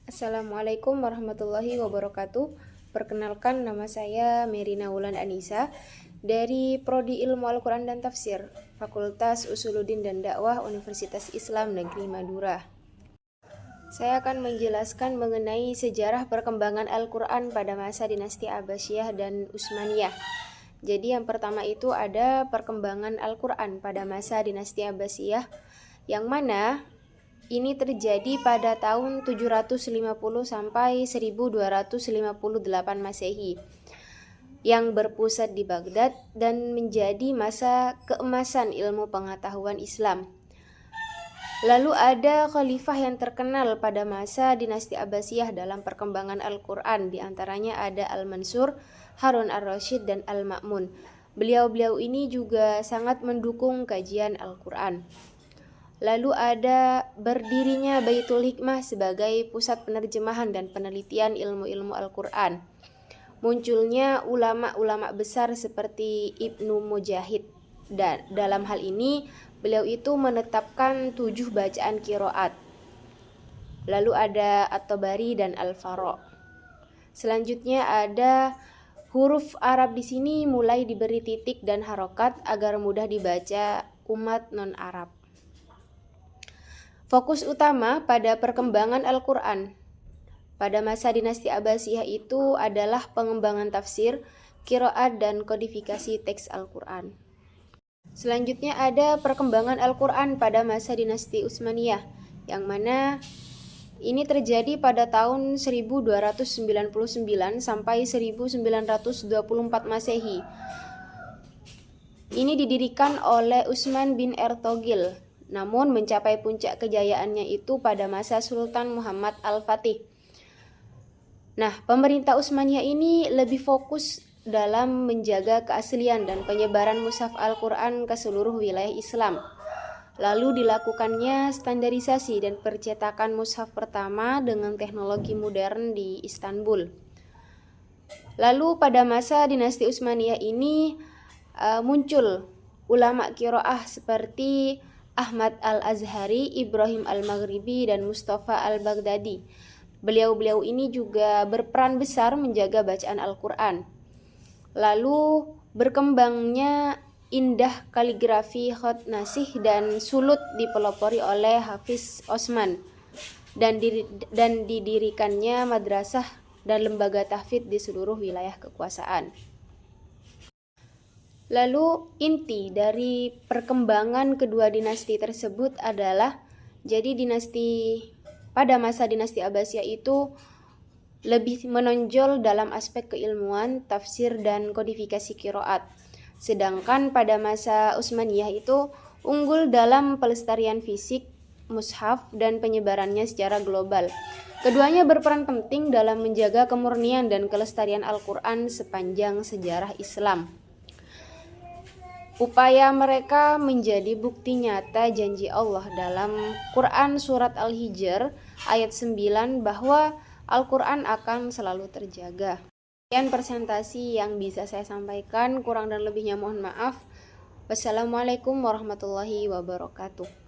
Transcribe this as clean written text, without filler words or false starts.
Assalamualaikum warahmatullahi wabarakatuh. Perkenalkan, nama saya Merina Wulan Anissa dari Prodi Ilmu Al-Quran dan Tafsir, Fakultas Usuluddin dan Dakwah Universitas Islam Negeri Madura. Saya akan menjelaskan mengenai sejarah perkembangan Al-Quran pada masa dinasti Abbasiyah dan Utsmaniyah. Jadi yang pertama itu ada perkembangan Al-Quran pada masa dinasti Abbasiyah, yang mana ini terjadi pada tahun 750 sampai 1258 Masehi, yang berpusat di Baghdad dan menjadi masa keemasan ilmu pengetahuan Islam. Lalu ada khalifah yang terkenal pada masa dinasti Abbasiyah dalam perkembangan Al-Quran, diantaranya ada Al-Mansur, Harun Ar-Rasyid, dan Al-Ma'mun. Beliau-beliau ini juga sangat mendukung kajian Al-Quran. Lalu ada berdirinya Baitul Hikmah sebagai pusat penerjemahan dan penelitian ilmu-ilmu Al-Quran. Munculnya ulama-ulama besar seperti Ibnu Mujahid. Dan dalam hal ini beliau itu menetapkan 7 bacaan qiraat. Lalu ada At-Tabari dan Al-Fara'. Selanjutnya ada huruf Arab di sini mulai diberi titik dan harokat agar mudah dibaca umat non-Arab. Fokus utama pada perkembangan Al-Quran pada masa dinasti Abbasiyah itu adalah pengembangan tafsir, qiraat, dan kodifikasi teks Al-Quran. Selanjutnya ada perkembangan Al-Quran pada masa dinasti Utsmaniyah, yang mana ini terjadi pada tahun 1299 sampai 1924 Masehi. Ini didirikan oleh Utsman bin Ertogil. Namun mencapai puncak kejayaannya itu pada masa Sultan Muhammad Al-Fatih. Nah, pemerintah Utsmaniyah ini lebih fokus dalam menjaga keaslian dan penyebaran mushaf Al-Quran ke seluruh wilayah Islam. Lalu dilakukannya standarisasi dan percetakan mushaf pertama dengan teknologi modern di Istanbul. Lalu pada masa dinasti Utsmaniyah ini muncul ulama qiraah seperti Ahmad Al-Azhari, Ibrahim Al-Maghribi, dan Mustafa Al-Baghdadi. Beliau-beliau ini juga berperan besar menjaga bacaan Al-Quran. Lalu berkembangnya indah kaligrafi khat nasih dan sulut dipelopori oleh Hafiz Osman, dan didirikannya madrasah dan lembaga tahfidz di seluruh wilayah kekuasaan. Lalu inti dari perkembangan kedua dinasti tersebut adalah, jadi pada masa dinasti Abbasiyah itu lebih menonjol dalam aspek keilmuan, tafsir, dan kodifikasi qiraat. Sedangkan pada masa Utsmaniyah itu unggul dalam pelestarian fisik, mushaf, dan penyebarannya secara global. Keduanya berperan penting dalam menjaga kemurnian dan kelestarian Al-Quran sepanjang sejarah Islam. Upaya mereka menjadi bukti nyata janji Allah dalam Quran Surat Al-Hijr ayat 9 bahwa Al-Quran akan selalu terjaga. Sekian presentasi yang bisa saya sampaikan, kurang dan lebihnya mohon maaf. Wassalamualaikum warahmatullahi wabarakatuh.